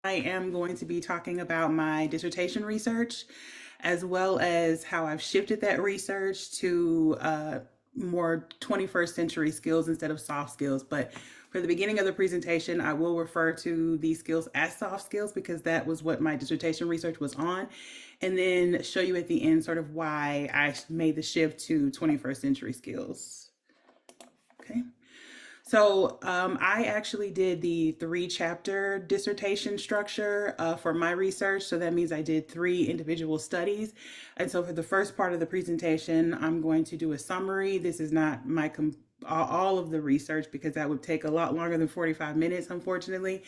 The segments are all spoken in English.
I am going to be talking about my dissertation research, as well as how I've shifted that research to more 21st century skills instead of soft skills. But for the beginning of the presentation, I will refer to these skills as soft skills because that was what my dissertation research was on, and then show you at the end sort of why I made the shift to 21st century skills. Okay. So I actually did the 3 chapter dissertation structure for my research. So that means I did 3 individual studies. And so for the first part of the presentation, I'm going to do a summary. This is not my all of the research because that would take a lot longer than 45 minutes, unfortunately.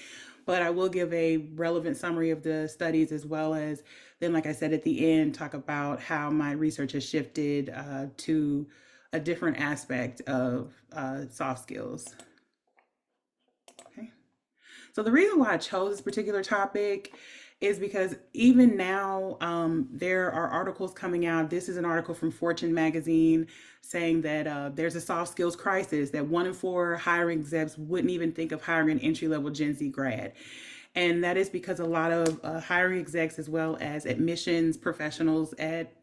But I will give a relevant summary of the studies as well as then, like I said, at the end, talk about how my research has shifted to a different aspect of soft skills. Okay. So the reason why I chose this particular topic is because even now there are articles coming out. This is an article from Fortune magazine saying that there's a soft skills crisis, that 1 in 4 hiring execs wouldn't even think of hiring an entry-level Gen Z grad. And that is because a lot of hiring execs as well as admissions professionals at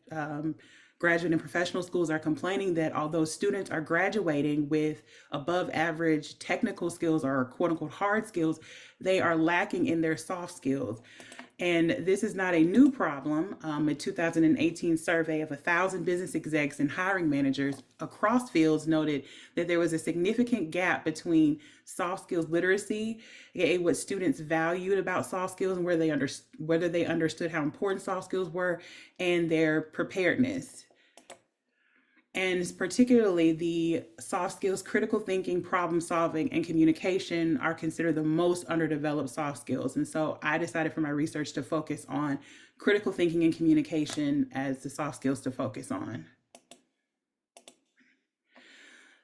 graduate and professional schools are complaining that although students are graduating with above average technical skills or quote unquote hard skills, they are lacking in their soft skills. And this is not a new problem. A 2018 survey of 1,000 business execs and hiring managers across fields noted that there was a significant gap between soft skills literacy, aka what students valued about soft skills and whether they understood how important soft skills were, and their preparedness. And particularly the soft skills, critical thinking, problem solving, and communication are considered the most underdeveloped soft skills. And so I decided for my research to focus on critical thinking and communication as the soft skills to focus on.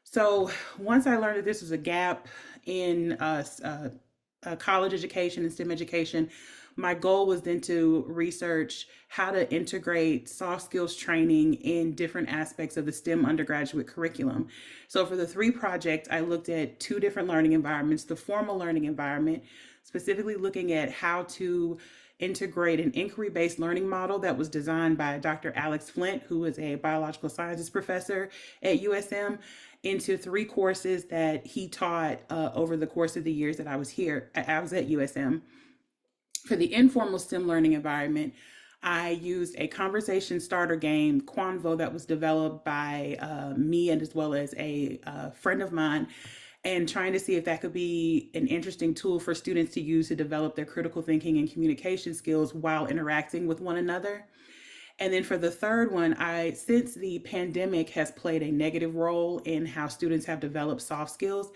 So once I learned that this was a gap in college education and STEM education, my goal was then to research how to integrate soft skills training in different aspects of the STEM undergraduate curriculum. So for the 3 projects, I looked at 2 different learning environments: the formal learning environment, specifically looking at how to integrate an inquiry-based learning model that was designed by Dr. Alex Flint, who is a biological sciences professor at USM, into 3 courses that he taught over the course of the years that I was here. I was at USM. For the informal STEM learning environment, I used a conversation starter game, Quanvo, that was developed by me and as well as a friend of mine, and trying to see if that could be an interesting tool for students to use to develop their critical thinking and communication skills while interacting with one another. And then for the third one, since the pandemic has played a negative role in how students have developed soft skills,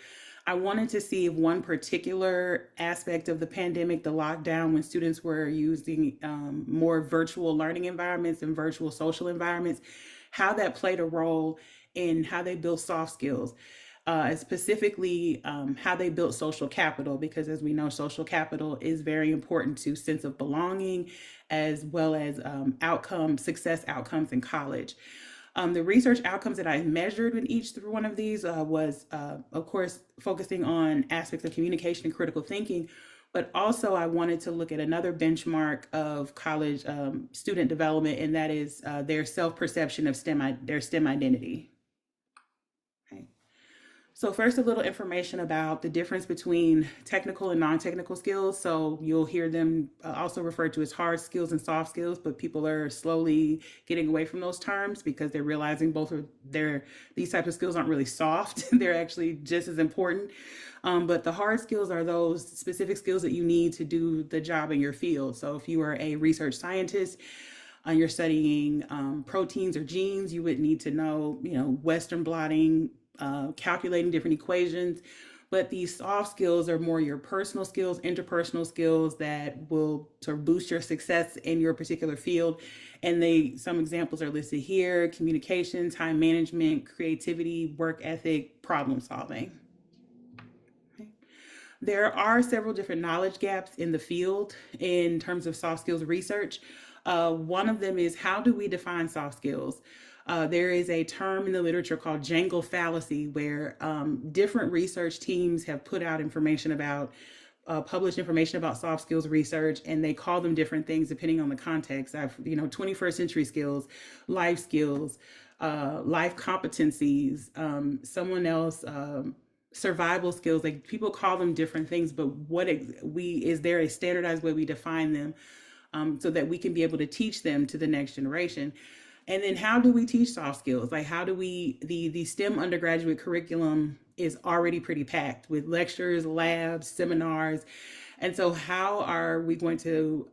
I wanted to see if one particular aspect of the pandemic, the lockdown, when students were using more virtual learning environments and virtual social environments, how that played a role in how they built soft skills. Specifically, how they built social capital, because as we know, social capital is very important to sense of belonging, as well as success outcomes in college. The research outcomes that I measured in each through one of these was, of course, focusing on aspects of communication and critical thinking, but also I wanted to look at another benchmark of college student development, and that is their self-perception of their STEM identity. Okay. So first, a little information about the difference between technical and non-technical skills. So you'll hear them also referred to as hard skills and soft skills, but people are slowly getting away from those terms because they're realizing these types of skills aren't really soft. They're actually just as important. But the hard skills are those specific skills that you need to do the job in your field. So if you are a research scientist, you're studying proteins or genes, you would need to know, Western blotting, calculating different equations. But these soft skills are more your personal skills, interpersonal skills that will sort of boost your success in your particular field. And some examples are listed here: communication, time management, creativity, work ethic, problem solving. Okay. There are several different knowledge gaps in the field in terms of soft skills research. One of them is, how do we define soft skills? There is a term in the literature called jangle fallacy, where different research teams have put out information about publish information about soft skills research, and they call them different things depending on the context. I've, 21st century skills, life competencies, someone else, survival skills. Like, people call them different things, but is there a standardized way we define them, so that we can be able to teach them to the next generation? And then how do we teach soft skills? Like, how do we, the STEM undergraduate curriculum is already pretty packed with lectures, labs, seminars. And so how are we going to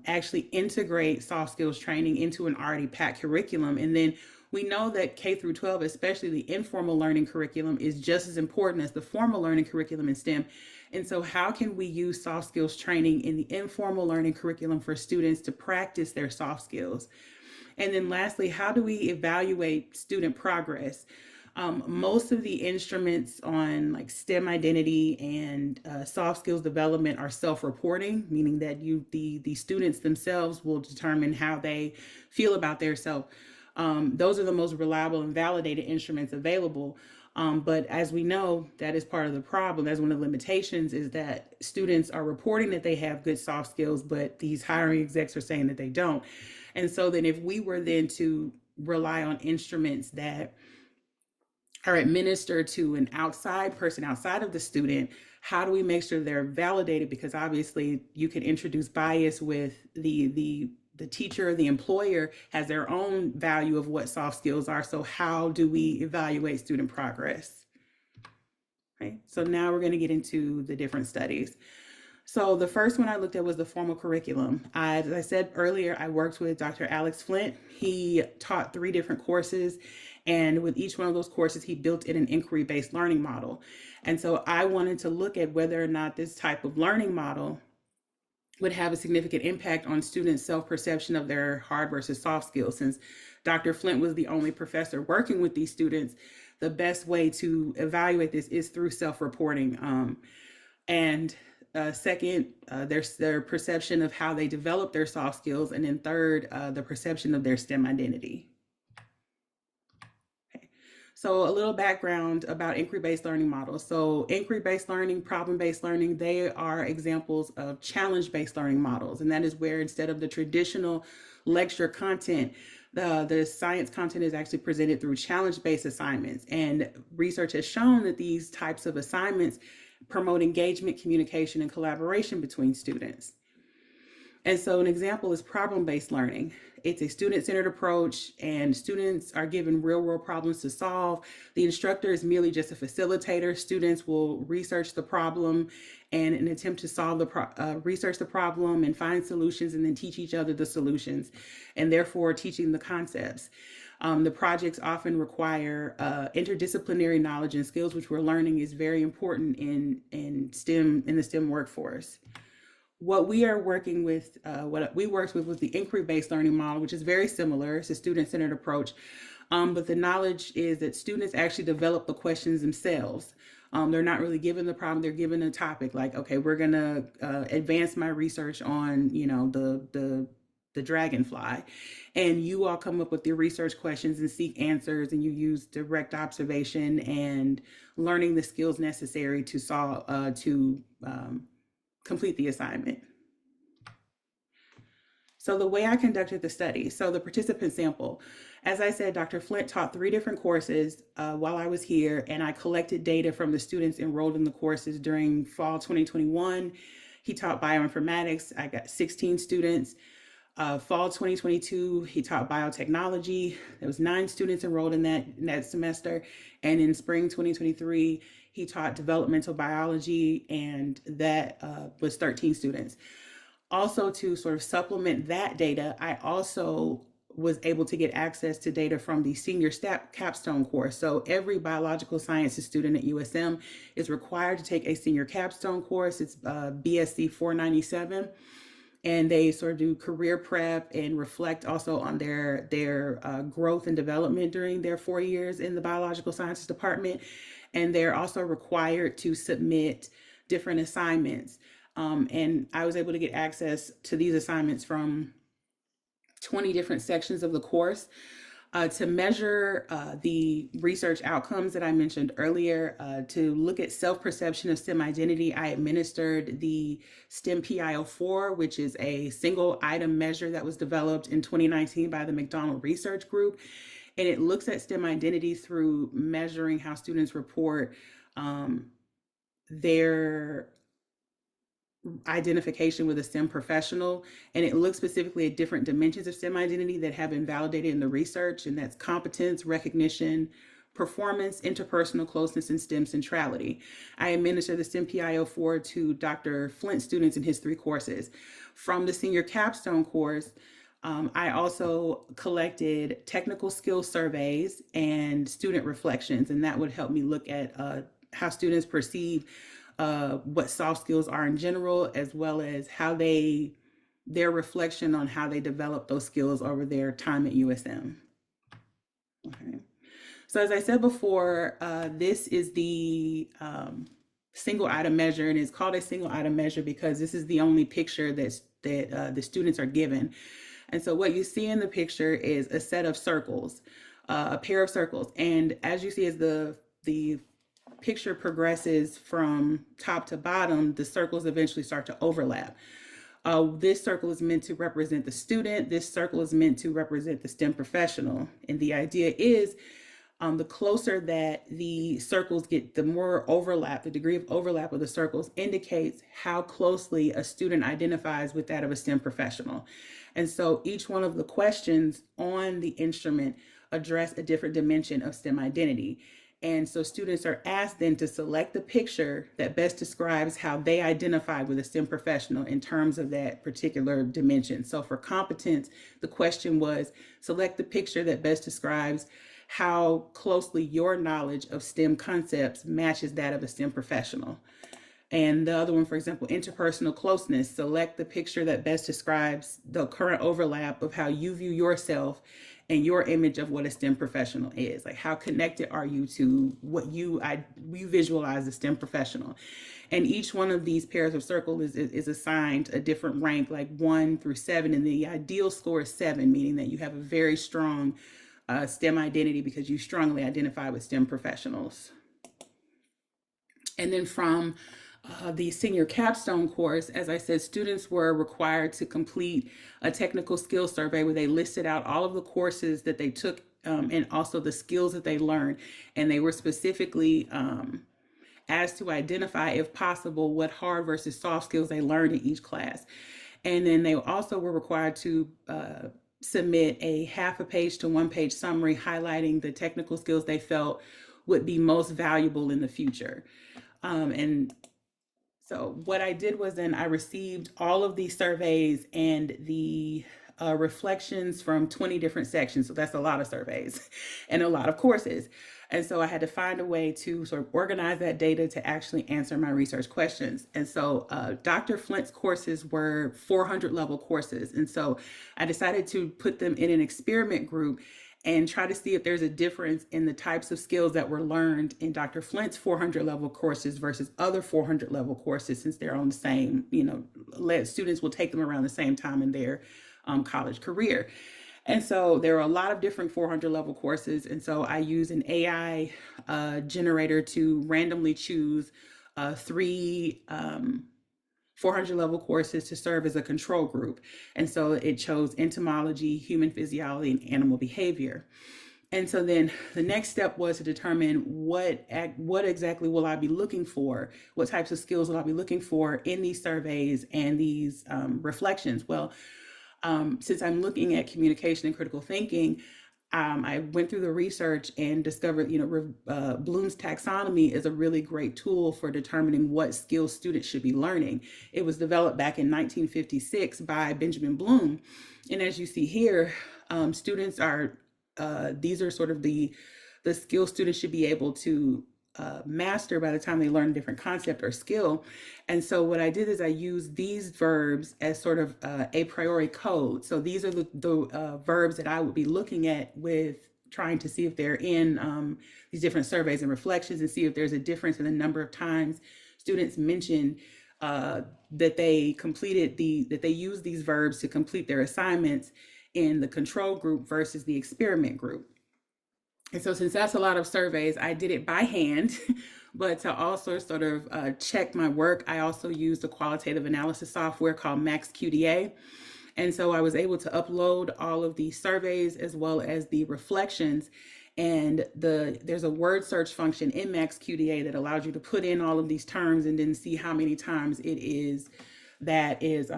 actually integrate soft skills training into an already packed curriculum? And then we know that K through 12, especially the informal learning curriculum, is just as important as the formal learning curriculum in STEM. And so how can we use soft skills training in the informal learning curriculum for students to practice their soft skills? And then lastly, how do we evaluate student progress? Most of the instruments on like STEM identity and soft skills development are self-reporting, meaning that the students themselves will determine how they feel about their self. Those are the most reliable and validated instruments available. But as we know, that is part of the problem. That's one of the limitations, is that students are reporting that they have good soft skills, but these hiring execs are saying that they don't. And so then if we were then to rely on instruments that are administered to an outside person outside of the student, how do we make sure they're validated? Because obviously you can introduce bias with the teacher, the employer has their own value of what soft skills are. So how do we evaluate student progress? Right. So now we're going to get into the different studies. So the first one I looked at was the formal curriculum. As I said earlier, I worked with Dr. Alex Flint. He taught 3 different courses, and with each one of those courses, he built in an inquiry-based learning model. And so I wanted to look at whether or not this type of learning model would have a significant impact on students' self-perception of their hard versus soft skills. Since Dr. Flint was the only professor working with these students, the best way to evaluate this is through self-reporting. And second, their perception of how they develop their soft skills. And then third, the perception of their STEM identity. Okay. So a little background about inquiry-based learning models. So inquiry-based learning, problem-based learning, they are examples of challenge-based learning models. And that is where, instead of the traditional lecture content, the science content is actually presented through challenge-based assignments. And research has shown that these types of assignments promote engagement, communication, and collaboration between students. And so an example is problem-based learning. It's a student-centered approach, and students are given real-world problems to solve. The instructor is merely just a facilitator. Students will research the problem and an attempt to solve research the problem and find solutions, and then teach each other the solutions, and therefore teaching the concepts. The projects often require interdisciplinary knowledge and skills, which we're learning is very important in the STEM workforce. What we are working with, what we worked with was the inquiry-based learning model, which is very similar. It's a student-centered approach. But the knowledge is that students actually develop the questions themselves. They're not really given the problem, they're given a topic, like, okay, we're gonna advance my research on, the dragonfly. And you all come up with your research questions and seek answers, and you use direct observation and learning the skills necessary to complete the assignment. So the way I conducted the study, so the participant sample, as I said, Dr. Flint taught 3 different courses while I was here, and I collected data from the students enrolled in the courses during fall 2021. He taught bioinformatics. I got 16 students. Fall 2022, he taught biotechnology. There was 9 students enrolled in that semester. And in spring 2023, he taught developmental biology, and that was 13 students. Also, to sort of supplement that data, I also was able to get access to data from the senior capstone course. So every biological sciences student at USM is required to take a senior capstone course. It's BSc 497. And they sort of do career prep and reflect also on their growth and development during their 4 years in the biological sciences department. And they're also required to submit different assignments. And I was able to get access to these assignments from 20 different sections of the course. To measure the research outcomes that I mentioned earlier, to look at self-perception of STEM identity, I administered the STEM PIO4, which is a single item measure that was developed in 2019 by the McDonald Research Group. And it looks at STEM identity through measuring how students report their identification with a STEM professional, and it looks specifically at different dimensions of STEM identity that have been validated in the research, and that's competence, recognition, performance, interpersonal closeness, and STEM centrality. I administer the STEM PIO4 to Dr. Flint students in his 3 courses. From the senior capstone course, I also collected technical skills surveys and student reflections, and that would help me look at how students perceive what soft skills are in general, as well as how their reflection on how they develop those skills over their time at USM. Okay. So as I said before, this is the single item measure, and it's called a single item measure because this is the only picture that the students are given. And so what you see in the picture is a set of circles, a pair of circles. And as you see, as the picture progresses from top to bottom, the circles eventually start to overlap. This circle is meant to represent the student. This circle is meant to represent the STEM professional. And the idea is the closer that the circles get, the more overlap, the degree of overlap of the circles indicates how closely a student identifies with that of a STEM professional. And so each one of the questions on the instrument address a different dimension of STEM identity. And so students are asked then to select the picture that best describes how they identify with a STEM professional in terms of that particular dimension. So for competence, the question was select the picture that best describes how closely your knowledge of STEM concepts matches that of a STEM professional. And the other one, for example, interpersonal closeness, select the picture that best describes the current overlap of how you view yourself and your image of what a STEM professional is. Like, how connected are you to what you visualize as a STEM professional? And each one of these pairs of circles is assigned a different rank, like 1 through 7. And the ideal score is 7, meaning that you have a very strong STEM identity because you strongly identify with STEM professionals. And then from the senior capstone course, as I said, students were required to complete a technical skills survey where they listed out all of the courses that they took and also the skills that they learned. And they were specifically asked to identify, if possible, what hard versus soft skills they learned in each class. And then they also were required to submit a half a page to 1 page summary highlighting the technical skills they felt would be most valuable in the future. And so what I did was then I received all of these surveys and the reflections from 20 different sections. So that's a lot of surveys and a lot of courses. And so I had to find a way to sort of organize that data to actually answer my research questions. And so Dr. Flint's courses were 400 level courses. And so I decided to put them in an experiment group and try to see if there's a difference in the types of skills that were learned in Dr. Flint's 400 level courses versus other 400 level courses, since they're on the same, students will take them around the same time in their college career. And so there are a lot of different 400 level courses. And so I use an AI generator to randomly choose 3 400 level courses to serve as a control group. And so it chose entomology, human physiology, and animal behavior. And so then the next step was to determine what exactly will I be looking for? What types of skills will I be looking for in these surveys and these reflections? Well, since I'm looking at communication and critical thinking, I went through the research and discovered, Bloom's taxonomy is a really great tool for determining what skills students should be learning. It was developed back in 1956 by Benjamin Bloom. And as you see here, students are, these are sort of the skills students should be able to master by the time they learn a different concept or skill. And so what I did is I used these verbs as sort of a priori code. So these are the verbs that I would be looking at with trying to see if they're in these different surveys and reflections, and see if there's a difference in the number of times students mention that they use these verbs to complete their assignments in the control group versus the experiment group. And so, since that's a lot of surveys, I did it by hand. But to also sort of check my work, I also used a qualitative analysis software called MaxQDA. And so I was able to upload all of the surveys as well as the reflections. And there's a word search function in MaxQDA that allows you to put in all of these terms and then see how many times it is that is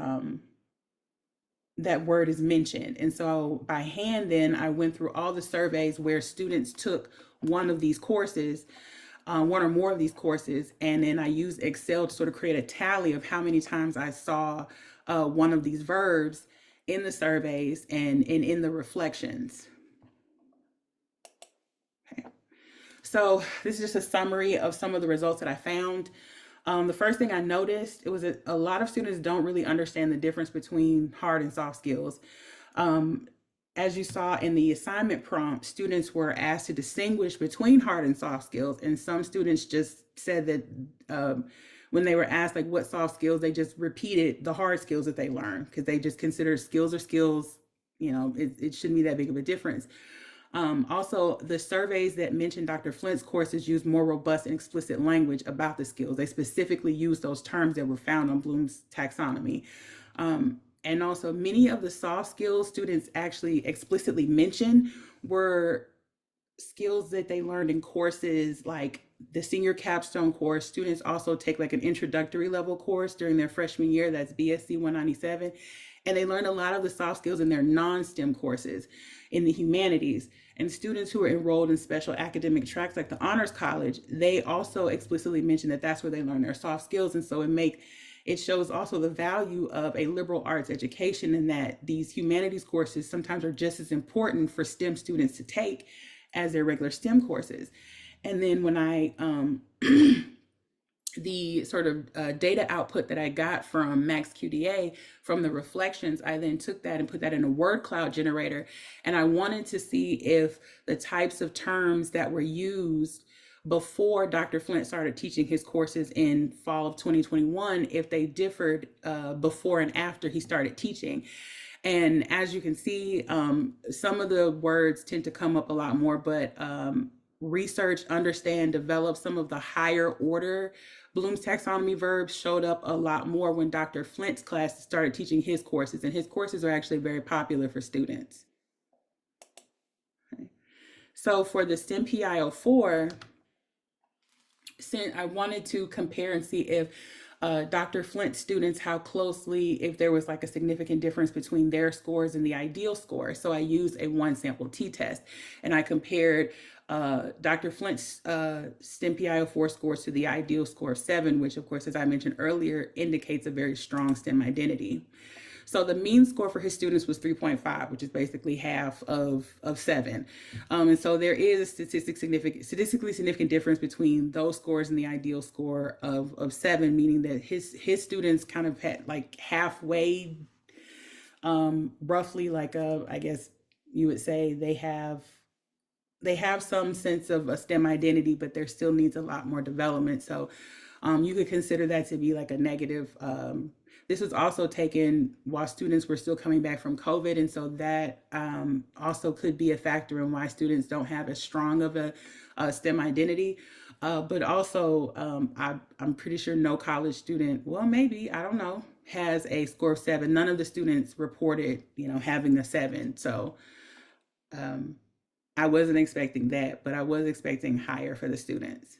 that word is mentioned. And so by hand, then I went through all the surveys where students took one of these courses, one or more of these courses, and then I used Excel to sort of create a tally of how many times I saw one of these verbs in the surveys and in the reflections. Okay. So this is just a summary of some of the results that I found. The first thing I noticed, it was a lot of students don't really understand the difference between hard and soft skills. As you saw in the assignment prompt, students were asked to distinguish between hard and soft skills, and some students just said that when they were asked like what soft skills, they just repeated the hard skills that they learned because they just consider skills are skills. It shouldn't be that big of a difference. Also, the surveys that mentioned Dr. Flint's courses use more robust and explicit language about the skills. They specifically use those terms that were found on Bloom's taxonomy. And also, many of the soft skills students actually explicitly mentioned were skills that they learned in courses like the senior capstone course. Students also take like an introductory level course during their freshman year, that's BSc 197. And they learn a lot of the soft skills in their non-STEM courses in the humanities. And students who are enrolled in special academic tracks like the Honors College, they also explicitly mention that that's where they learn their soft skills. And so it shows also the value of a liberal arts education, in that these humanities courses sometimes are just as important for STEM students to take as their regular STEM courses. And then when I the sort of data output that I got from MaxQDA from the reflections, I then took that and put that in a word cloud generator. And I wanted to see if the types of terms that were used before Dr. Flint started teaching his courses in fall of 2021, if they differed before and after he started teaching. And as you can see, some of the words tend to come up a lot more, but research, understand, develop, some of the higher order Bloom's taxonomy verbs showed up a lot more when Dr. Flint's class started teaching his courses, and his courses are actually very popular for students. Okay. So for the STEM PIO4, since I wanted to compare and see if Dr. Flint students, how closely, if there was like a significant difference between their scores and the ideal score. So I used a one sample t-test, and I compared Dr. Flint's STEM PIO4 scores to the ideal score of 7, which of course, as I mentioned earlier, indicates a very strong STEM identity. So the mean score for his students was 3.5, which is basically half of 7. And so there is a statistically significant difference between those scores and the ideal score of 7, meaning that his students kind of had like halfway, roughly like I guess you would say they have some sense of a STEM identity, but there still needs a lot more development. So you could consider that to be like a negative. This was also taken while students were still coming back from COVID. And so that also could be a factor in why students don't have as strong of a STEM identity. But also, I'm pretty sure no college student, well, maybe, I don't know, has a score of 7. None of the students reported, having a 7. So I wasn't expecting that, but I was expecting higher for the students.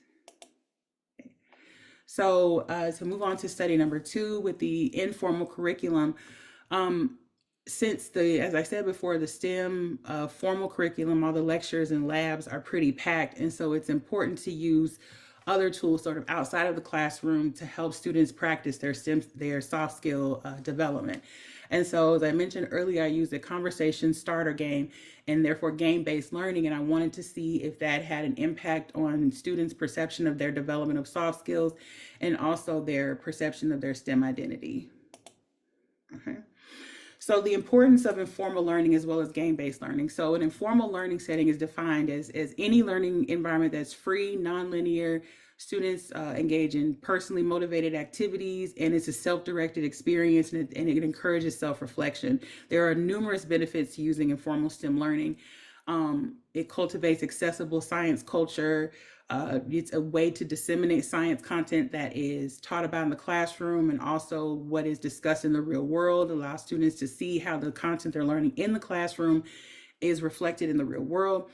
So to move on to study number 2 with the informal curriculum, since as I said before, the STEM formal curriculum, all the lectures and labs are pretty packed. And so it's important to use other tools sort of outside of the classroom to help students practice their soft skill development. And so, as I mentioned earlier, I used a conversation starter game and therefore game-based learning. And I wanted to see if that had an impact on students' perception of their development of soft skills and also their perception of their STEM identity. Okay. So the importance of informal learning as well as game-based learning. So an informal learning setting is defined as any learning environment that's free, nonlinear. Students engage in personally motivated activities, and it's a self-directed experience, and it encourages self-reflection. There are numerous benefits to using informal STEM learning. It cultivates accessible science culture. It's a way to disseminate science content that is taught about in the classroom and also what is discussed in the real world. Allow students to see how the content they're learning in the classroom is reflected in the real world.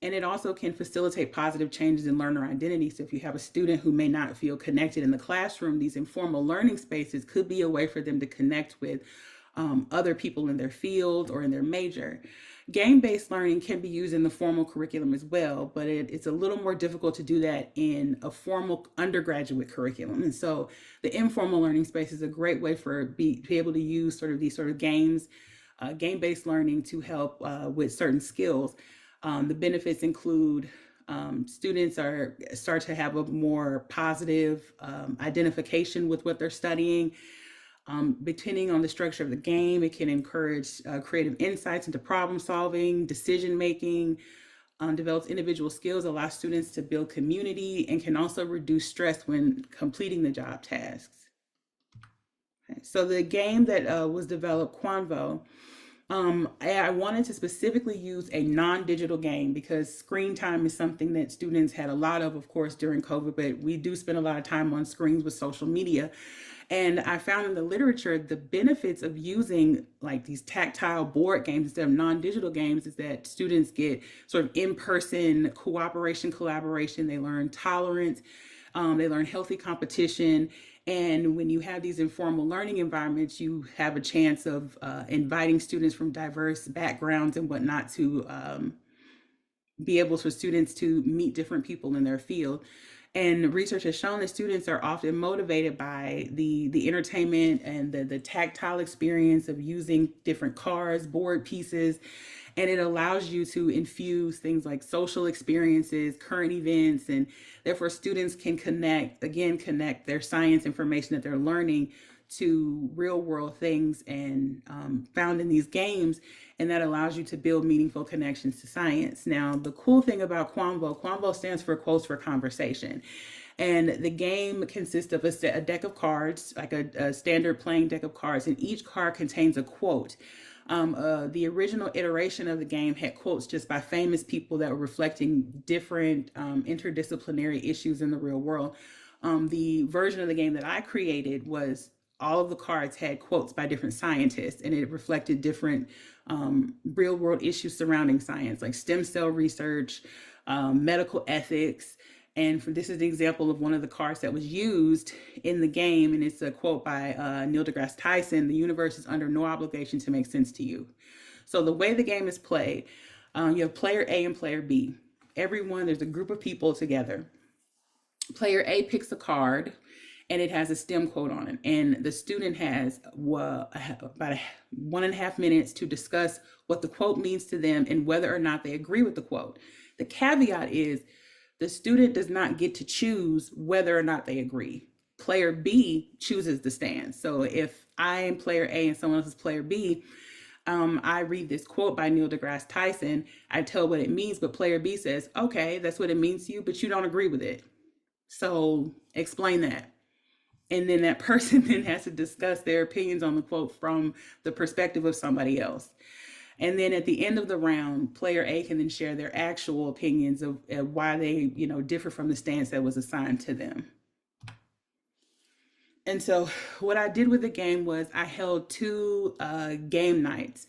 And it also can facilitate positive changes in learner identity. So if you have a student who may not feel connected in the classroom, these informal learning spaces could be a way for them to connect with other people in their field or in their major. Game-based learning can be used in the formal curriculum as well, but it's a little more difficult to do that in a formal undergraduate curriculum. And so the informal learning space is a great way for be able to use sort of these sort of games, game-based learning to help with certain skills. The benefits include students start to have a more positive identification with what they're studying. Depending on the structure of the game, it can encourage creative insights into problem solving, decision making, develops individual skills, allows students to build community, and can also reduce stress when completing the job tasks. Okay. So the game that was developed, Quanvo, I wanted to specifically use a non-digital game because screen time is something that students had a lot of course, during COVID, but we do spend a lot of time on screens with social media. And I found in the literature the benefits of using like these tactile board games instead of non-digital games is that students get sort of in-person cooperation, collaboration. They learn tolerance, they learn healthy competition. And when you have these informal learning environments, you have a chance of inviting students from diverse backgrounds and whatnot to be able for students to meet different people in their field. And research has shown that students are often motivated by the entertainment and the tactile experience of using different cards, board pieces, and it allows you to infuse things like social experiences, current events, and therefore students can connect their science information that they're learning to real world things and found in these games, and that allows you to build meaningful connections to science. Now, the cool thing about Quanvo stands for Quotes for Conversation. And the game consists of a deck of cards, like a standard playing deck of cards, and each card contains a quote. The original iteration of the game had quotes just by famous people that were reflecting different interdisciplinary issues in the real world. The version of the game that I created was all of the cards had quotes by different scientists, and it reflected different real world issues surrounding science, like stem cell research, medical ethics. And this is an example of one of the cards that was used in the game, and it's a quote by Neil deGrasse Tyson: "The universe is under no obligation to make sense to you." So the way the game is played, you have player A and player B. There's a group of people together. Player A picks a card, and it has a STEM quote on it. And the student has about 1.5 minutes to discuss what the quote means to them and whether or not they agree with the quote. The caveat is the student does not get to choose whether or not they agree. Player B chooses the stance. So if I am player A and someone else is player B, I read this quote by Neil deGrasse Tyson. I tell what it means, but player B says, "Okay, that's what it means to you, but you don't agree with it. So explain that." And then that person then has to discuss their opinions on the quote from the perspective of somebody else. And then at the end of the round, player A can then share their actual opinions of why they, differ from the stance that was assigned to them. And so what I did with the game was I held 2 game nights,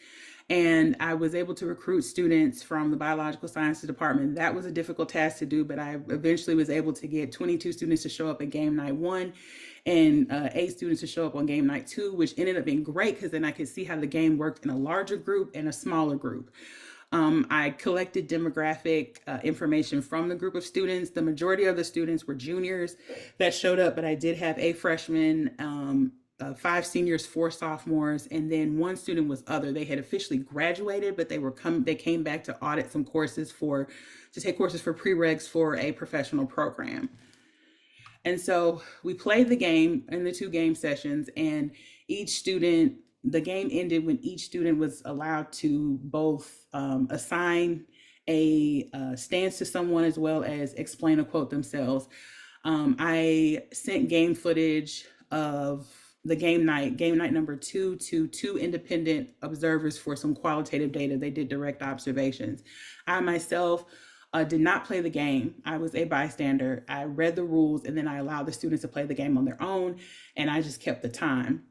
and I was able to recruit students from the biological sciences department. That was a difficult task to do, but I eventually was able to get 22 students to show up at game night 1 and 8 students to show up on game night 2, which ended up being great because then I could see how the game worked in a larger group and a smaller group. I collected demographic information from the group of students. The majority of the students were juniors that showed up, but I did have 8 freshmen, 5 seniors, 4 sophomores, and then 1 student was other. They had officially graduated, but they came back to audit some courses to take courses for prereqs for a professional program. And so we played the game in the 2 game sessions, and each student the game ended when each student was allowed to both assign a stance to someone as well as explain a quote themselves. I sent game footage of the game night number two, to two independent observers for some qualitative data. They did direct observations. I myself did not play the game. I was a bystander. I read the rules and then I allowed the students to play the game on their own, and I just kept the time.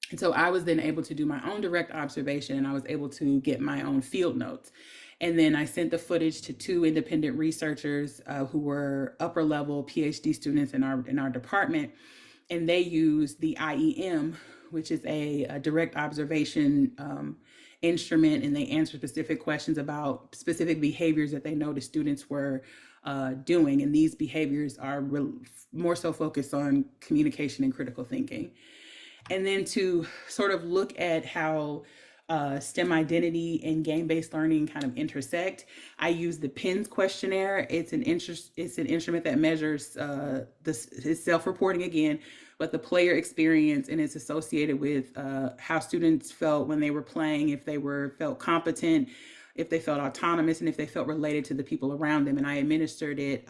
And so I was then able to do my own direct observation, and I was able to get my own field notes. And then I sent the footage to two independent researchers who were upper level PhD students in our department, and they used the IEM, which is a direct observation instrument, and they answered specific questions about specific behaviors that they noticed students were doing. And these behaviors are more so focused on communication and critical thinking. And then to sort of look at how STEM identity and game-based learning kind of intersect, I use the PINS questionnaire. It's an instrument that measures it's self-reporting again, but the player experience, and it's associated with how students felt when they were playing, if they felt competent, if they felt autonomous, and if they felt related to the people around them. And I administered it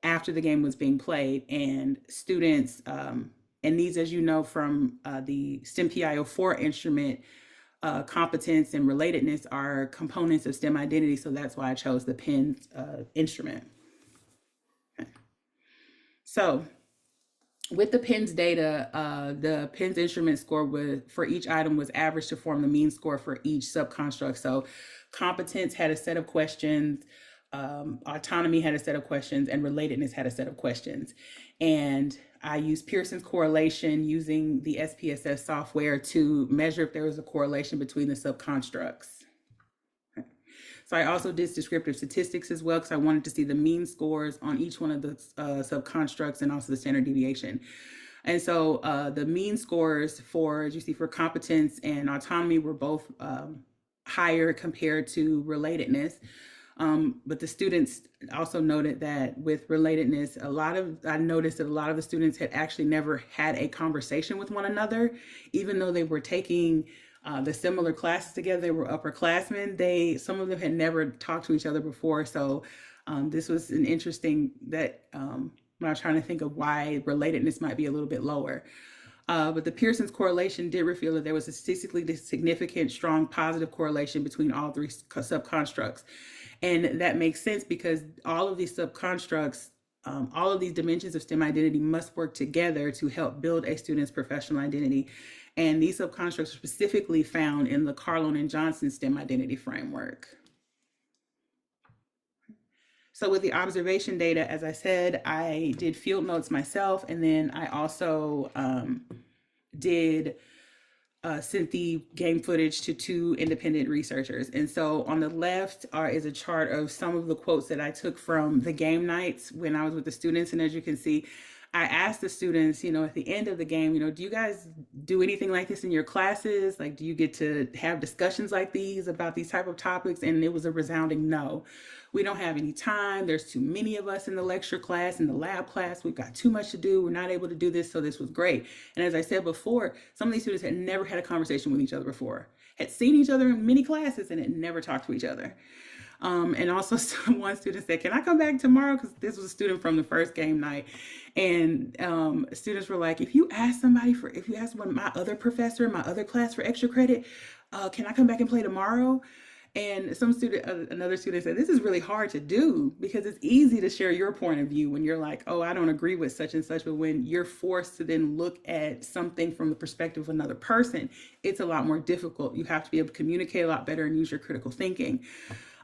after the game was being played, and students. And these, as you know from the STEM PIO4 instrument, competence and relatedness are components of STEM identity. So that's why I chose the PINS instrument. Okay. So with the PINS data, the PINS instrument score for each item was averaged to form the mean score for each subconstruct. So competence had a set of questions, autonomy had a set of questions, and relatedness had a set of questions. And I used Pearson's correlation using the SPSS software to measure if there was a correlation between the subconstructs. Okay. So I also did descriptive statistics as well, because I wanted to see the mean scores on each one of the subconstructs and also the standard deviation. And so the mean scores for, as you see, for competence and autonomy were both higher compared to relatedness. But the students also noted that with relatedness, I noticed that a lot of the students had actually never had a conversation with one another, even though they were taking the similar classes together. They were upperclassmen. Some of them had never talked to each other before. So this was an interesting when I was trying to think of why relatedness might be a little bit lower. But the Pearson's correlation did reveal that there was a statistically significant, strong, positive correlation between all three subconstructs. And that makes sense because all of these subconstructs, all of these dimensions of STEM identity must work together to help build a student's professional identity. And these subconstructs are specifically found in the Carlone and Johnson STEM identity framework. So with the observation data, as I said, I did field notes myself, and then I also sent the game footage to two independent researchers. And so on the left is a chart of some of the quotes that I took from the game nights when I was with the students. And as you can see, I asked the students, at the end of the game, do you guys do anything like this in your classes? Like, do you get to have discussions like these about these type of topics? And it was a resounding no. We don't have any time. There's too many of us in the lecture class, in the lab class. We've got too much to do. We're not able to do this. So this was great. And as I said before, some of these students had never had a conversation with each other before, had seen each other in many classes and had never talked to each other. And also one student said, can I come back tomorrow? Because this was a student from the first game night. And students were like, if you ask my other professor in my other class for extra credit, can I come back and play tomorrow? And another student said, this is really hard to do because it's easy to share your point of view when you're like, oh, I don't agree with such and such. But when you're forced to then look at something from the perspective of another person, it's a lot more difficult. You have to be able to communicate a lot better and use your critical thinking.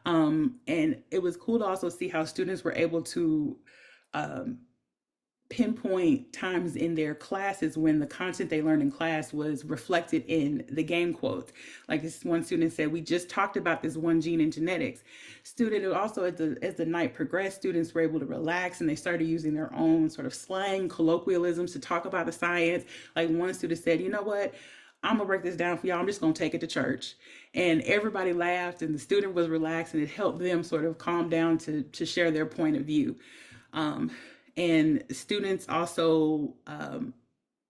And it was cool to also see how students were able to pinpoint times in their classes when the content they learned in class was reflected in the game quotes. Like this one student said, we just talked about this one gene in genetics. Student also, as the night progressed, students were able to relax and they started using their own sort of slang colloquialisms to talk about the science. Like one student said, you know what? I'm gonna break this down for y'all. I'm just gonna take it to church. And everybody laughed and the student was relaxed and it helped them sort of calm down to share their point of view. And students also,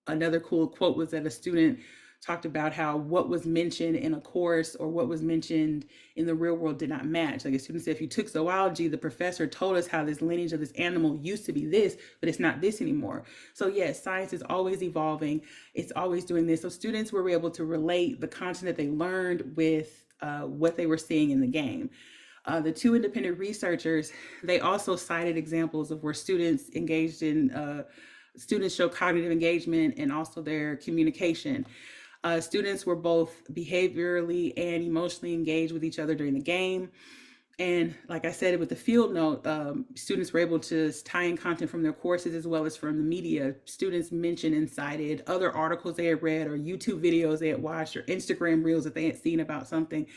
another cool quote was that a student talked about how what was mentioned in a course or what was mentioned in the real world did not match. Like a student said, if you took zoology, the professor told us how this lineage of this animal used to be this, but it's not this anymore. So yes, science is always evolving. It's always doing this. So students were able to relate the content that they learned with what they were seeing in the game. The two independent researchers, they also cited examples of where students engaged in, students show cognitive engagement and also their communication. Students were both behaviorally and emotionally engaged with each other during the game. And like I said, with the field note, students were able to tie in content from their courses as well as from the media. Students mentioned and cited other articles they had read or YouTube videos they had watched or Instagram reels that they had seen about something.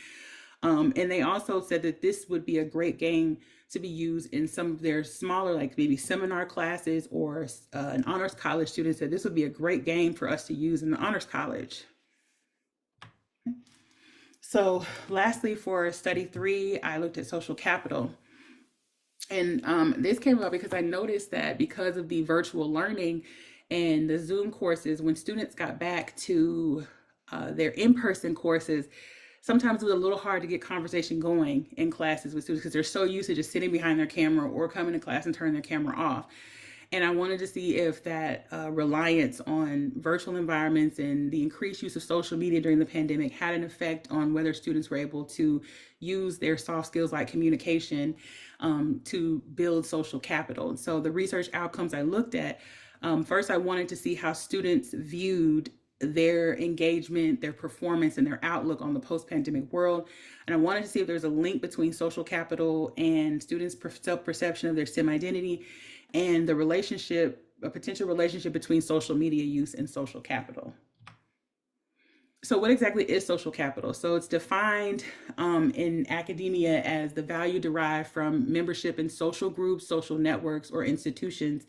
And they also said that this would be a great game to be used in some of their smaller, like maybe seminar classes, or an honors college student said this would be a great game for us to use in the honors college. So lastly, for study 3, I looked at social capital. And this came about because I noticed that because of the virtual learning and the Zoom courses, when students got back to their in-person courses, sometimes it was a little hard to get conversation going in classes with students because they're so used to just sitting behind their camera or coming to class and turning their camera off. And I wanted to see if that reliance on virtual environments and the increased use of social media during the pandemic had an effect on whether students were able to use their soft skills like communication to build social capital. And so the research outcomes I looked at, first I wanted to see how students viewed their engagement, their performance, and their outlook on the post-pandemic world. And I wanted to see if there's a link between social capital and students' self-perception of their STEM identity and the relationship, a potential relationship between social media use and social capital. So what exactly is social capital? So it's defined in academia as the value derived from membership in social groups, social networks, or institutions,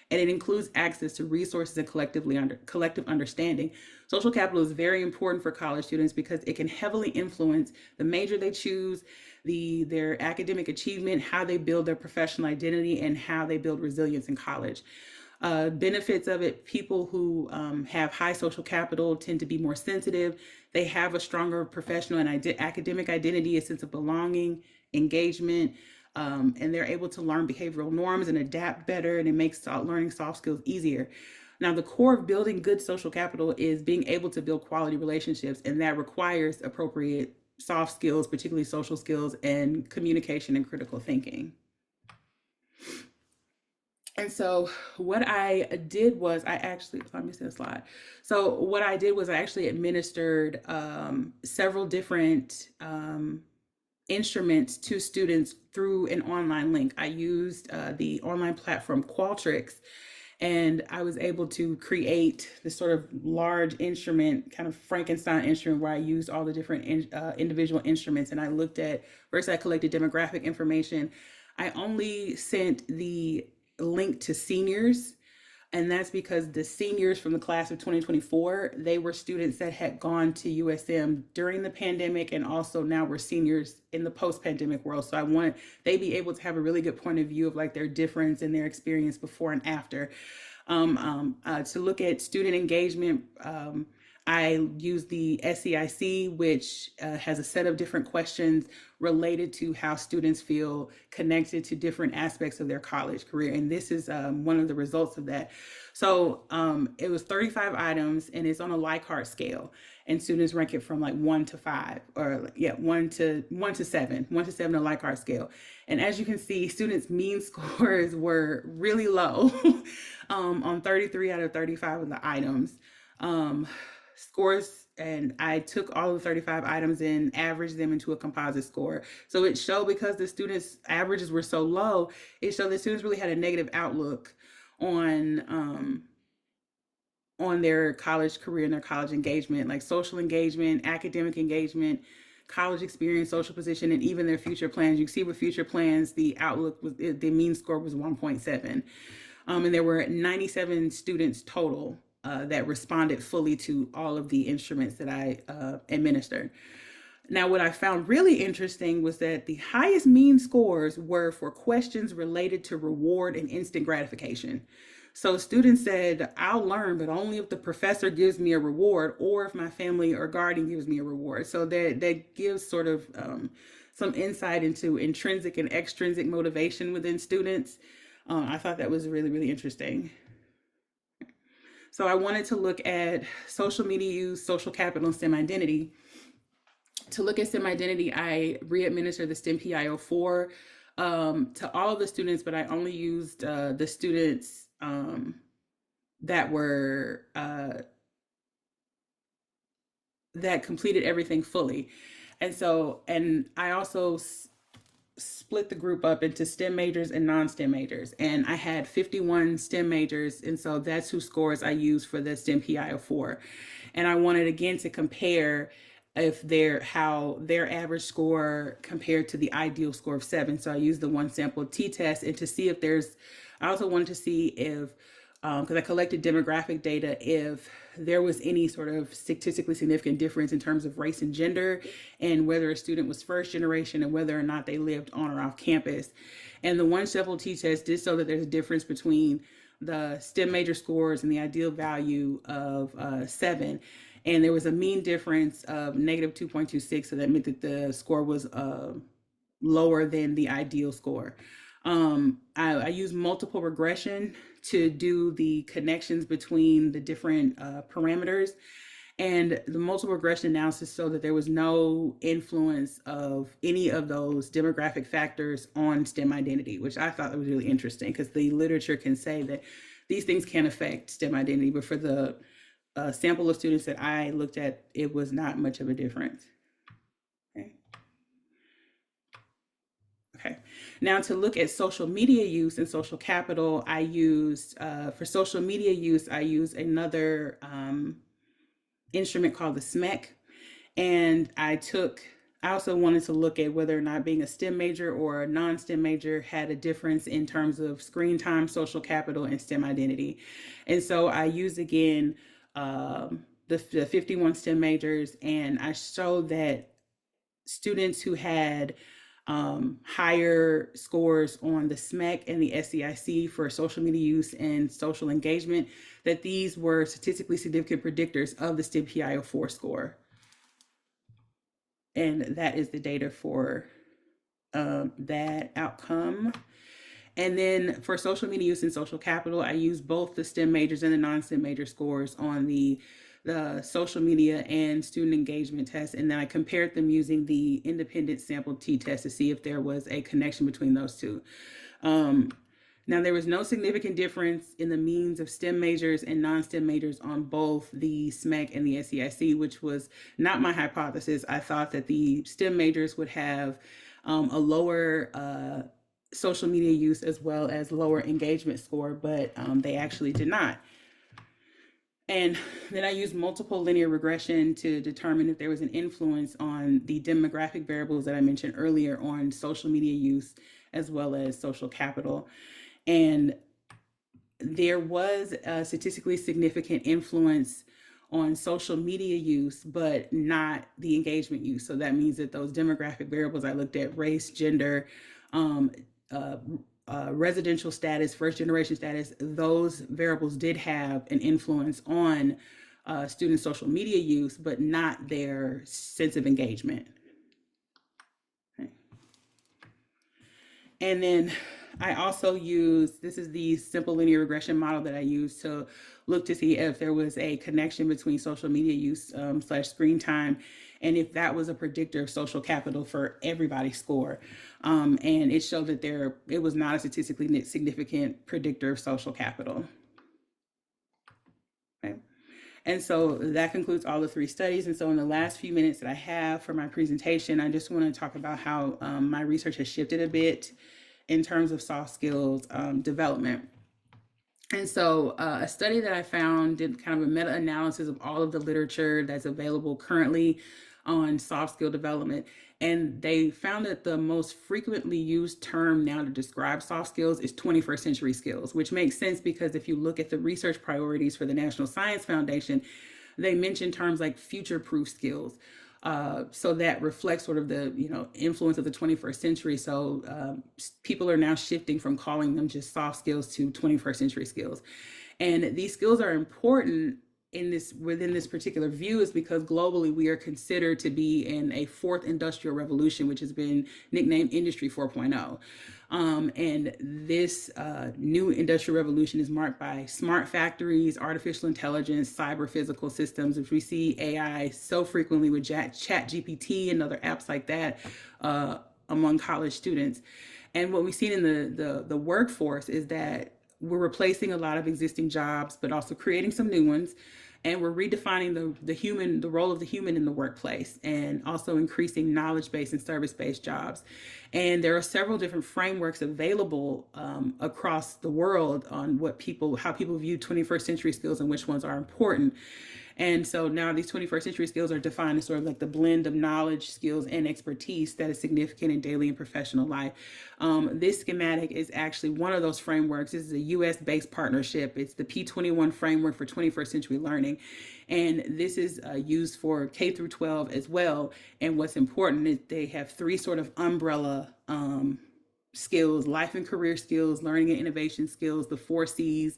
and it includes access to resources and collective understanding. Social capital is very important for college students because it can heavily influence the major they choose, their academic achievement, how they build their professional identity, and how they build resilience in college. Benefits of it: people who have high social capital tend to be more sensitive. They have a stronger professional and academic identity, a sense of belonging, engagement, and they're able to learn behavioral norms and adapt better, and it makes learning soft skills easier. Now, the core of building good social capital is being able to build quality relationships, and that requires appropriate soft skills, particularly social skills and communication and critical thinking. And so what I did was I actually, let me see the slide. So what I did was I actually administered several different instruments to students through an online link. I used the online platform Qualtrics, and I was able to create this sort of large instrument, kind of Frankenstein instrument, where I used all the different individual instruments. And I looked at, first I collected demographic information. I only sent the link to seniors, and that's because the seniors from the class of 2024, they were students that had gone to USM during the pandemic and also now were seniors in the post-pandemic world. So I wanted they be able to have a really good point of view of like their difference in their experience before and after. To look at student engagement, I use the SEIC, which has a set of different questions related to how students feel connected to different aspects of their college career. And this is one of the results of that. So it was 35 items, and it's on a Likert scale. And students rank it from like 1 to 5, or yeah, 1 to 7, 1 to 7 on a Likert scale. And as you can see, students' mean scores were really low on 33 out of 35 of the items. Scores, and I took all of the 35 items and averaged them into a composite score. So it showed, because the students' averages were so low, it showed that students really had a negative outlook on their college career and their college engagement, like social engagement, academic engagement, college experience, social position, and even their future plans. You see with future plans, the outlook was, the mean score was 1.7. And there were 97 students total that responded fully to all of the instruments that I administered. Now, what I found really interesting was that the highest mean scores were for questions related to reward and instant gratification. So students said, I'll learn, but only if the professor gives me a reward or if my family or guardian gives me a reward. So that gives sort of some insight into intrinsic and extrinsic motivation within students. I thought that was really, really interesting. So I wanted to look at social media use, social capital, and STEM identity. To look at STEM identity, I re-administered the STEM PIO4 to all of the students, but I only used the students that were that completed everything fully. And I also split the group up into STEM majors and non-STEM majors. And I had 51 STEM majors. And so that's whose scores I used for the STEM PIO4. And I wanted again to compare if how their average score compared to the ideal score of 7. So I used the one sample t-test and to see if I also wanted to see if because I collected demographic data, if there was any sort of statistically significant difference in terms of race and gender, and whether a student was first generation and whether or not they lived on or off campus. And the one sample t-test did show that there's a difference between the STEM major scores and the ideal value of 7. And there was a mean difference of negative 2.26, so that meant that the score was lower than the ideal score. I use multiple regression to do the connections between the different parameters. And the multiple regression analysis showed that there was no influence of any of those demographic factors on STEM identity, which I thought was really interesting because the literature can say that these things can affect STEM identity, but for the sample of students that I looked at, it was not much of a difference. Okay. Okay. Now to look at social media use and social capital, I used, for social media use, I used another instrument called the SMEC. And I also wanted to look at whether or not being a STEM major or a non-STEM major had a difference in terms of screen time, social capital, and STEM identity. And so I used again the 51 STEM majors, and I showed that students who had higher scores on the SMEC and the SEIC for social media use and social engagement, that these were statistically significant predictors of the STEM PIO4 score. And that is the data for that outcome. And then for social media use and social capital, I use both the STEM majors and the non-STEM major scores on the social media and student engagement test. And then I compared them using the independent sample t-test to see if there was a connection between those two. Now, there was no significant difference in the means of STEM majors and non-STEM majors on both the SMEC and the SEIC, which was not my hypothesis. I thought that the STEM majors would have a lower social media use as well as lower engagement score, but they actually did not. And then I used multiple linear regression to determine if there was an influence on the demographic variables that I mentioned earlier on social media use as well as social capital. And there was a statistically significant influence on social media use, but not the engagement use. So that means that those demographic variables I looked at, race, gender, residential status, first generation status, those variables did have an influence on student social media use, but not their sense of engagement. Okay. And then I also use, this is the simple linear regression model that I use to look to see if there was a connection between social media use / screen time, and if that was a predictor of social capital for everybody's score. And it showed that it was not a statistically significant predictor of social capital. Okay. And so that concludes all the 3 studies. And so in the last few minutes that I have for my presentation, I just want to talk about how my research has shifted a bit in terms of soft skills development. And so a study that I found did kind of a meta-analysis of all of the literature that's available currently on soft skill development. And they found that the most frequently used term now to describe soft skills is 21st century skills, which makes sense because if you look at the research priorities for the National Science Foundation, they mention terms like future-proof skills, So that reflects sort of the influence of the 21st century. So people are now shifting from calling them just soft skills to 21st century skills, and these skills are important in this within this particular view is because globally we are considered to be in a fourth industrial revolution, which has been nicknamed Industry 4.0. And this new industrial revolution is marked by smart factories, artificial intelligence, cyber physical systems, which we see AI so frequently with Chat GPT and other apps like that among college students. And what we've seen in the workforce is that we're replacing a lot of existing jobs, but also creating some new ones. And we're redefining the role of the human in the workplace, and also increasing knowledge-based and service-based jobs. And there are several different frameworks available across the world on how people view 21st century skills and which ones are important. And so now these 21st century skills are defined as sort of like the blend of knowledge, skills, and expertise that is significant in daily and professional life. This schematic is actually one of those frameworks. This is a US-based partnership. It's the P21 framework for 21st century learning. And this is used for K through 12 as well. And what's important is they have three sort of umbrella skills: life and career skills, learning and innovation skills, the 4 C's,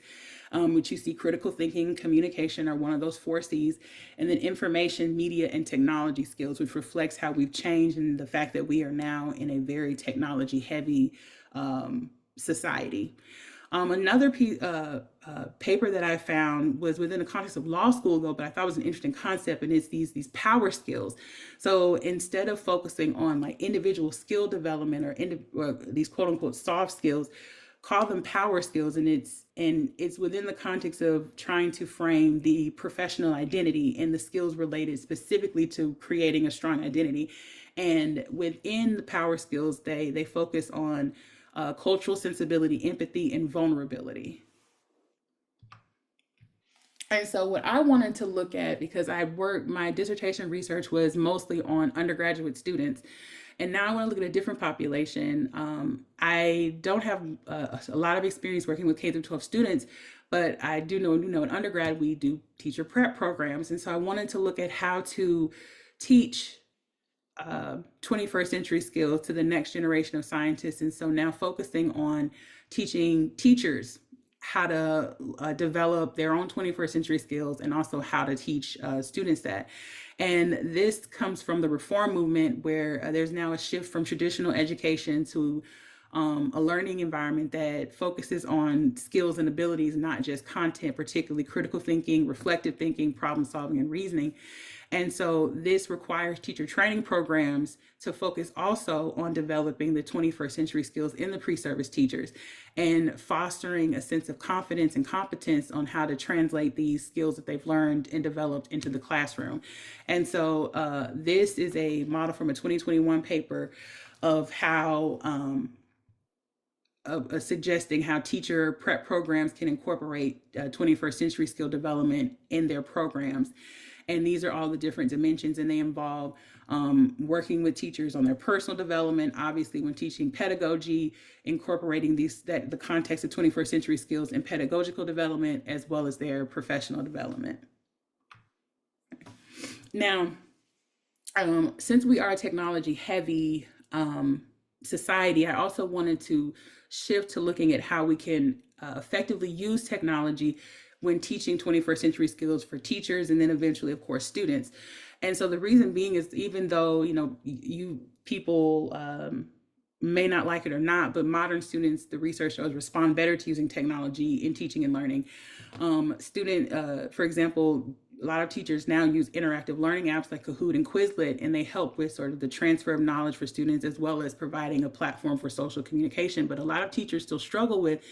which you see critical thinking, communication are one of those 4 C's, and then information, media, and technology skills, which reflects how we've changed and the fact that we are now in a very technology heavy society. Another paper that I found was within the context of law school, though, but I thought was an interesting concept, and it's these power skills. So instead of focusing on like individual skill development or these quote unquote soft skills, call them power skills, and it's within the context of trying to frame the professional identity and the skills related specifically to creating a strong identity. And within the power skills, they focus on cultural sensibility, empathy, and vulnerability. And so what I wanted to look at, because my dissertation research was mostly on undergraduate students, and now I want to look at a different population. I don't have a lot of experience working with K through 12 students, but I do know, in undergrad we do teacher prep programs. And so I wanted to look at how to teach 21st century skills to the next generation of scientists. And so now focusing on teaching teachers how to develop their own 21st century skills, and also how to teach students that. And this comes from the reform movement, where there's now a shift from traditional education to a learning environment that focuses on skills and abilities, not just content, particularly critical thinking, reflective thinking, problem solving, and reasoning. And so this requires teacher training programs to focus also on developing the 21st century skills in the pre-service teachers, and fostering a sense of confidence and competence on how to translate these skills that they've learned and developed into the classroom. And so this is a model from a 2021 paper of how suggesting how teacher prep programs can incorporate 21st century skill development in their programs. And these are all the different dimensions, and they involve working with teachers on their personal development, obviously when teaching pedagogy, incorporating the context of 21st century skills in pedagogical development, as well as their professional development. Now, since we are a technology heavy society, I also wanted to shift to looking at how we can effectively use technology when teaching 21st century skills for teachers, and then eventually, of course, students. And so the reason being is, even though you people may not like it or not, but modern students, the research shows, respond better to using technology in teaching and learning. For example, a lot of teachers now use interactive learning apps like Kahoot and Quizlet, and they help with sort of the transfer of knowledge for students, as well as providing a platform for social communication. But a lot of teachers still struggle with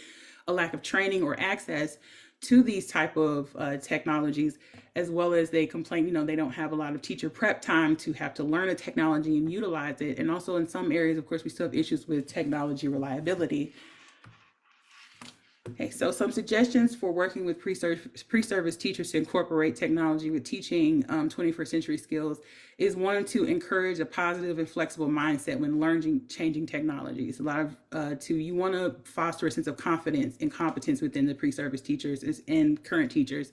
a lack of training or access to these type of technologies, as well as they complain, they don't have a lot of teacher prep time to have to learn a technology and utilize it. And also in some areas, of course, we still have issues with technology reliability. Okay, so some suggestions for working with pre-service teachers to incorporate technology with teaching 21st century skills is, one, to encourage a positive and flexible mindset when learning changing technologies. You want to foster a sense of confidence and competence within the pre-service teachers and current teachers.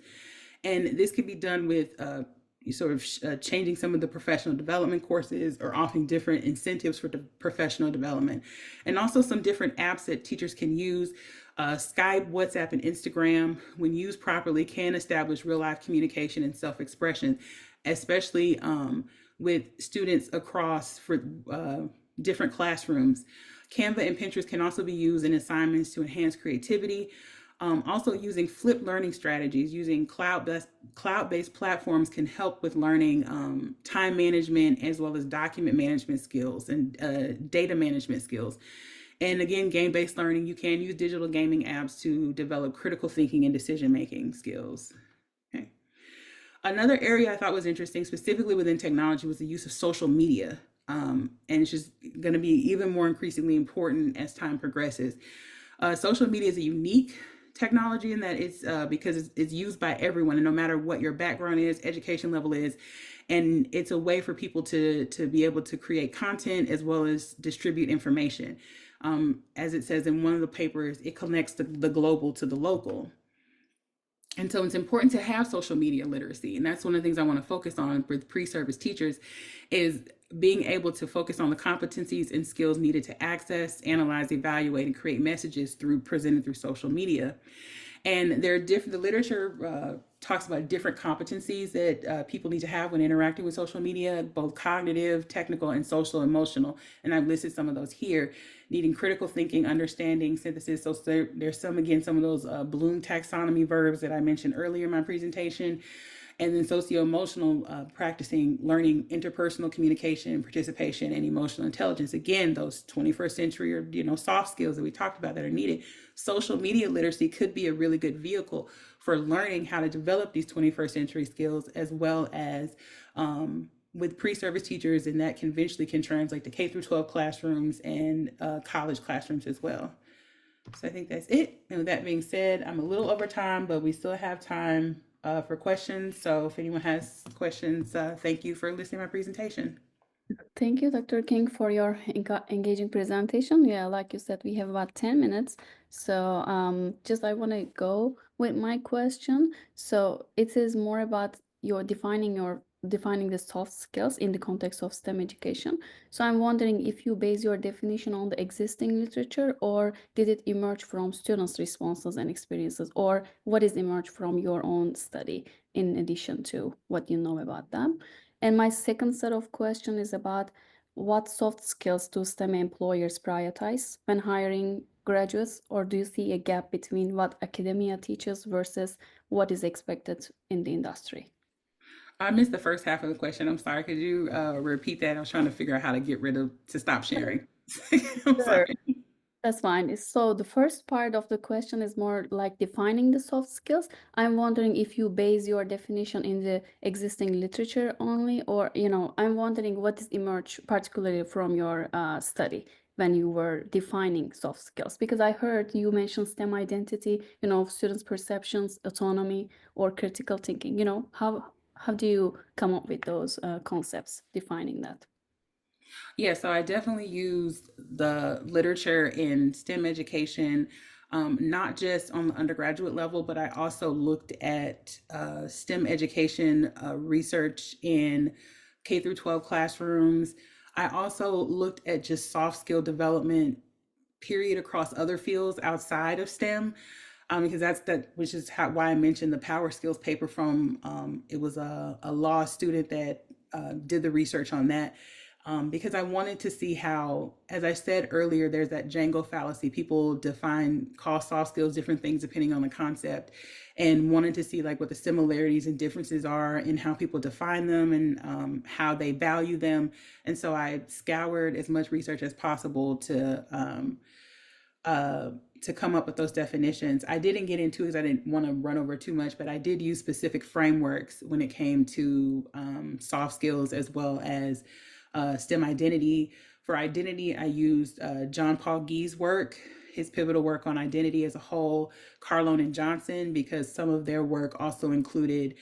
And this could be done with sort of changing some of the professional development courses or offering different incentives for the professional development. And also some different apps that teachers can use. Skype, WhatsApp, and Instagram, when used properly, can establish real life communication and self expression, especially with students across for different classrooms. Canva and Pinterest can also be used in assignments to enhance creativity. Also, using flipped learning strategies, using cloud-based platforms can help with learning time management as well as document management skills and data management skills. And again, game-based learning, you can use digital gaming apps to develop critical thinking and decision-making skills. Okay. Another area I thought was interesting, specifically within technology, was the use of social media. And it's just going to be even more increasingly important as time progresses. Social media is a unique technology in that it's because it's used by everyone, and no matter what your background is, education level is, and it's a way for people to be able to create content as well as distribute information. As it says in one of the papers, it connects the global to the local. And so it's important to have social media literacy. And that's one of the things I want to focus on with pre-service teachers is being able to focus on the competencies and skills needed to access, analyze, evaluate, and create messages through presented through social media. And there are different, the literature talks about different competencies that people need to have when interacting with social media, both cognitive, technical, and social emotional. And I've listed some of those here, needing critical thinking, understanding, synthesis. So there's some, again, some of those Bloom taxonomy verbs that I mentioned earlier in my presentation. And then socio-emotional, practicing learning interpersonal communication, participation, and emotional intelligence. Again, those 21st century or soft skills that we talked about that are needed. Social media literacy could be a really good vehicle for learning how to develop these 21st century skills, as well as with pre-service teachers, and that conventionally can translate to K through 12 classrooms and college classrooms as well. So I think that's it. And with that being said, I'm a little over time, but we still have time for questions. So if anyone has questions, thank you for listening to my presentation. Thank you, Dr. King, for your engaging presentation. Yeah, like you said, we have about 10 minutes. So just I want to go with my question. So it is more about defining the soft skills in the context of STEM education. So I'm wondering if you base your definition on the existing literature, or did it emerge from students' responses and experiences, or what is emerged from your own study in addition to what you know about them? And my second set of question is about what soft skills do STEM employers prioritize when hiring graduates, or do you see a gap between what academia teaches versus what is expected in the industry? I missed the first half of the question. I'm sorry. Could you repeat that? I was trying to figure out how to to stop sharing. I'm Sure. sorry. That's fine. So the first part of the question is more like defining the soft skills. I'm wondering if you base your definition in the existing literature only, or, I'm wondering what is emerged particularly from your study when you were defining soft skills. Because I heard you mention STEM identity, students' perceptions, autonomy, or critical thinking. How do you come up with those concepts, defining that? Yeah, so I definitely used the literature in STEM education, not just on the undergraduate level, but I also looked at STEM education research in K through 12 classrooms. I also looked at just soft skill development, period, across other fields outside of STEM. Because which is why I mentioned the power skills paper from it was a law student that did the research on that, because I wanted to see how, as I said earlier, there's that Django fallacy. People call soft skills different things depending on the concept, and wanted to see like what the similarities and differences are in how people define them and how they value them. And so I scoured as much research as possible to come up with those definitions. I didn't get into it because I didn't want to run over too much, but I did use specific frameworks when it came to soft skills as well as STEM identity. For identity, I used John Paul Gee's work, his pivotal work on identity as a whole, Carlone and Johnson, because some of their work also included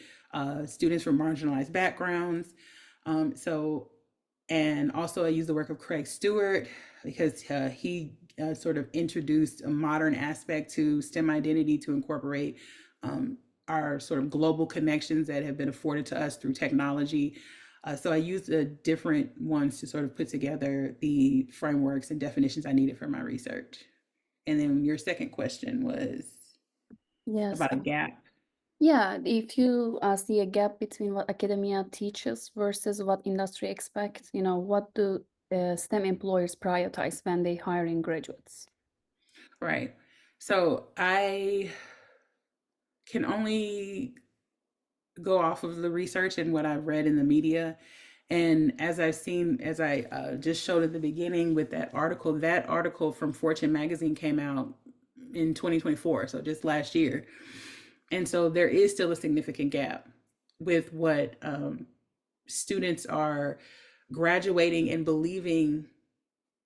students from marginalized backgrounds. So, and also I used the work of Craig Stewart because he sort of introduced a modern aspect to STEM identity to incorporate our sort of global connections that have been afforded to us through technology. So I used the different ones to sort of put together the frameworks and definitions I needed for my research. And then your second question was Yes. about a gap. Yeah, if you see a gap between what academia teaches versus what industry expects, what do STEM employers prioritize when they hiring graduates? Right. So I can only go off of the research and what I've read in the media. And as I've seen, as I just showed at the beginning with that article from Fortune magazine came out in 2024, so just last year. And so there is still a significant gap with what students are graduating and believing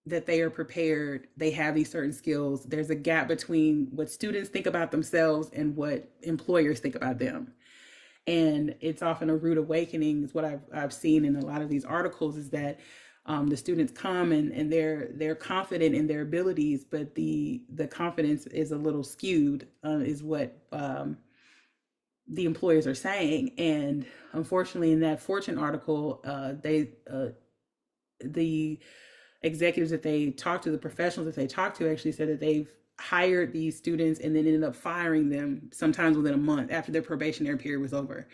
that they are prepared, they have these certain skills. There's a gap between what students think about themselves and what employers think about them. And it's often a rude awakening is what I've seen in a lot of these articles is that the students come and they're confident in their abilities, but the confidence is a little skewed, is what the employers are saying. And unfortunately, in that Fortune article, the executives that they talked to, the professionals that they talked to, actually said that they've hired these students and then ended up firing them sometimes within a month after their probationary period was over.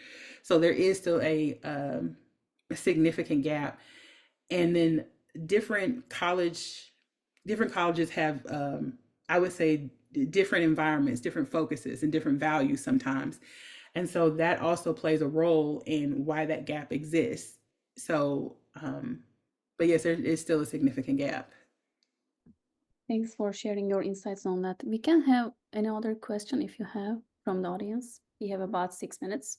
So there is still a significant gap. And then different college different colleges have I would say different environments, different focuses, and different values sometimes. And so that also plays a role in why that gap exists. So but yes, there is still a significant gap. Thanks for sharing your insights on that. We can have any other question if you have from the audience. We have about 6 minutes.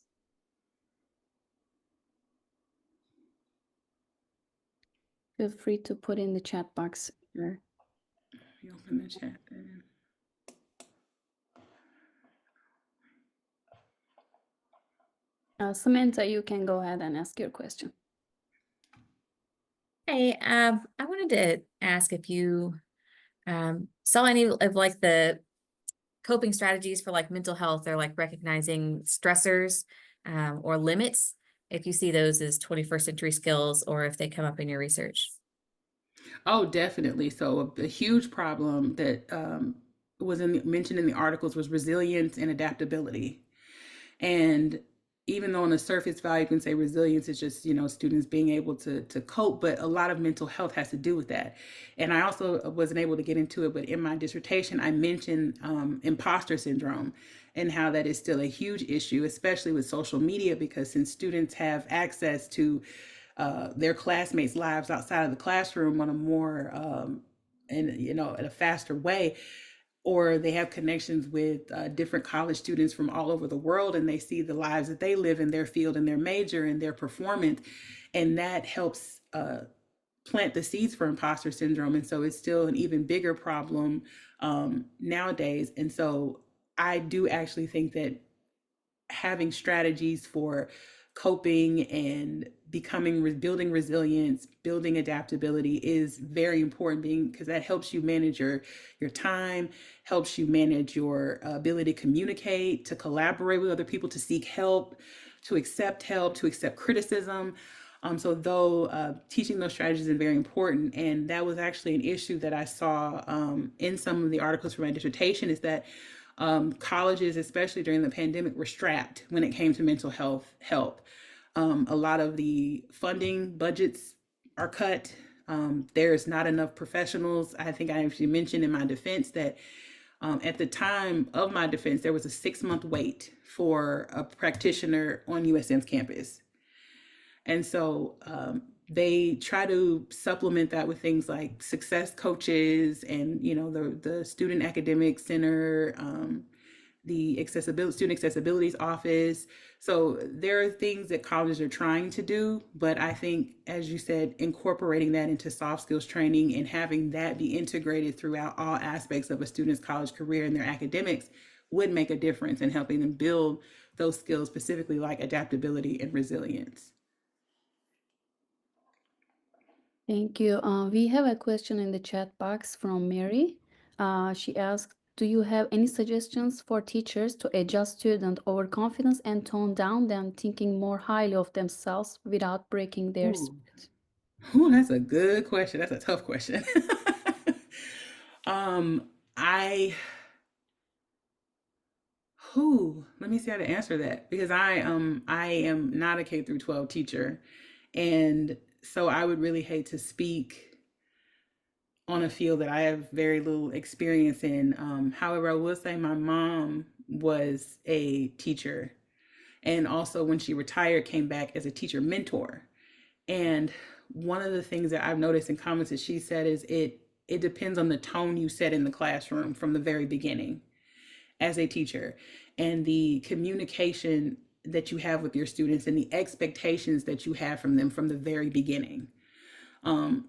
Feel free to put in the chat box here. Let me open the chat. Samantha, you can go ahead and ask your question. Hey, I wanted to ask if you saw any of like the coping strategies for like mental health or like recognizing stressors or limits, if you see those as 21st century skills or if they come up in your research. Oh, definitely. So a huge problem that mentioned in the articles was resilience and adaptability. And even though on the surface value you can say resilience is just students being able to cope, but a lot of mental health has to do with that. And I also wasn't able to get into it, but in my dissertation I mentioned imposter syndrome and how that is still a huge issue, especially with social media, because since students have access to their classmates' lives outside of the classroom on a more and in a faster way, or they have connections with different college students from all over the world, and they see the lives that they live in their field and their major and their performance, and that helps plant the seeds for imposter syndrome. And so it's still an even bigger problem nowadays. And so I do actually think that having strategies for coping and building resilience, building adaptability is very important, being because that helps you manage your time, helps you manage your ability to communicate, to collaborate with other people, to seek help, help, to accept criticism. So though teaching those strategies is very important, and that was actually an issue that I saw in some of the articles for my dissertation, is that colleges, especially during the pandemic, were strapped when it came to mental health help. A lot of the funding budgets are cut. There's not enough professionals. I think I actually mentioned in my defense that at the time of my defense, there was a 6-month wait for a practitioner on USM's campus. And so they try to supplement that with things like success coaches and the student academic center, the student accessibilities office. So there are things that colleges are trying to do, but I think, as you said, incorporating that into soft skills training and having that be integrated throughout all aspects of a student's college career and their academics would make a difference in helping them build those skills, specifically like adaptability and resilience. Thank you. We have a question in the chat box from Mary. She asked, do you have any suggestions for teachers to adjust student overconfidence and tone down them thinking more highly of themselves without breaking their Ooh. spirit? Ooh, that's a good question. That's a tough question. um, I let me see how to answer that because I am not a K through 12 teacher, and so I would really hate to speak on a field that I have very little experience in. However, I will say my mom was a teacher, and also when she retired, came back as a teacher mentor. And one of the things that I've noticed in comments that she said is it depends on the tone you set in the classroom from the very beginning as a teacher, and the communication that you have with your students and the expectations that you have from them from the very beginning.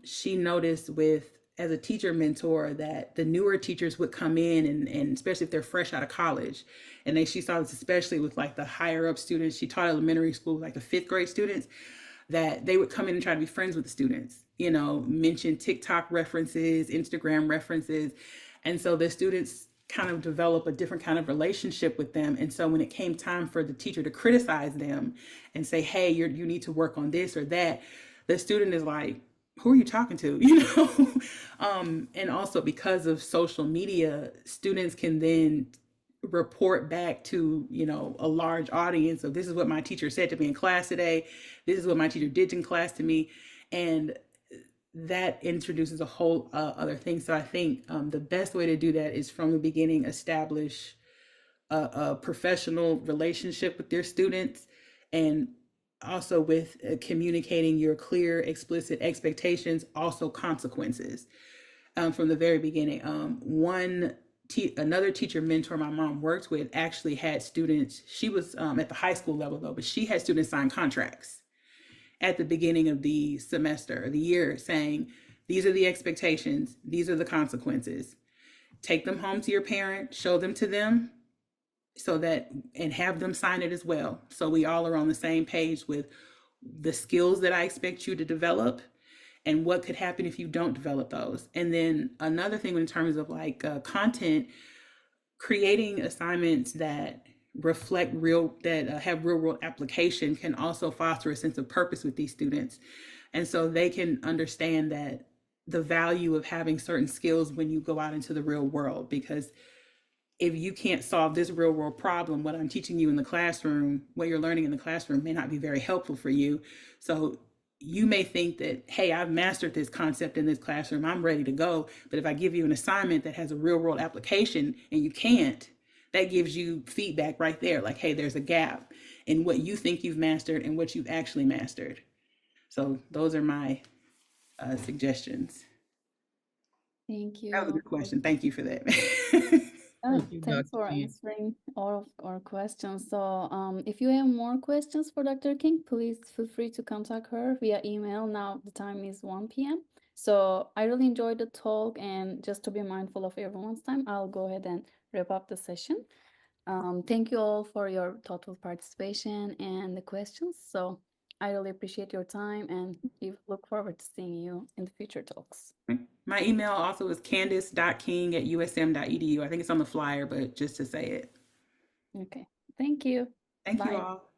She noticed with as a teacher mentor that the newer teachers would come in and especially if they're fresh out of college, and she saw this especially with like the higher up students. She taught elementary school, like the fifth grade students, that they would come in and try to be friends with the students, mention TikTok references, Instagram references. And so the students kind of develop a different kind of relationship with them. And so when it came time for the teacher to criticize them and say, hey, you need to work on this or that, the student is like, who are you talking to? And also because of social media, students can then report back to a large audience of this is what my teacher said to me in class today, this is what my teacher did in class to me, and that introduces a whole other thing. So I think the best way to do that is from the beginning establish a professional relationship with your students, and also with communicating your clear explicit expectations, also consequences from the very beginning. Another teacher mentor my mom worked with actually had students. She was at the high school level though, but she had students sign contracts at the beginning of the semester or the year saying, these are the expectations, these are the consequences. Take them home to your parent, show them to them, so that, and have them sign it as well. So we all are on the same page with the skills that I expect you to develop and what could happen if you don't develop those. And then another thing in terms of like content, creating assignments that reflect have real world application can also foster a sense of purpose with these students. And so they can understand that the value of having certain skills when you go out into the real world, because if you can't solve this real world problem, what I'm teaching you in the classroom, what you're learning in the classroom may not be very helpful for you. So you may think that, hey, I've mastered this concept in this classroom, I'm ready to go. But if I give you an assignment that has a real world application and you can't, that gives you feedback right there. Like, hey, there's a gap in what you think you've mastered and what you've actually mastered. So those are my suggestions. Thank That was a you. good question. Thank you for that. Oh, Thank you, thanks Dr. for King. answering all of our questions. So, if you have more questions for Dr. King, please feel free to contact her via email. Now the time is 1 p.m. So I really enjoyed the talk, and just to be mindful of everyone's time, I'll go ahead and wrap up the session. Thank you all for your thoughtful participation and the questions. So I really appreciate your time, and we look forward to seeing you in the future talks. My email also is candace.king@usm.edu. I think it's on the flyer, but just to say it. Okay. Thank you. Thank you Bye. all.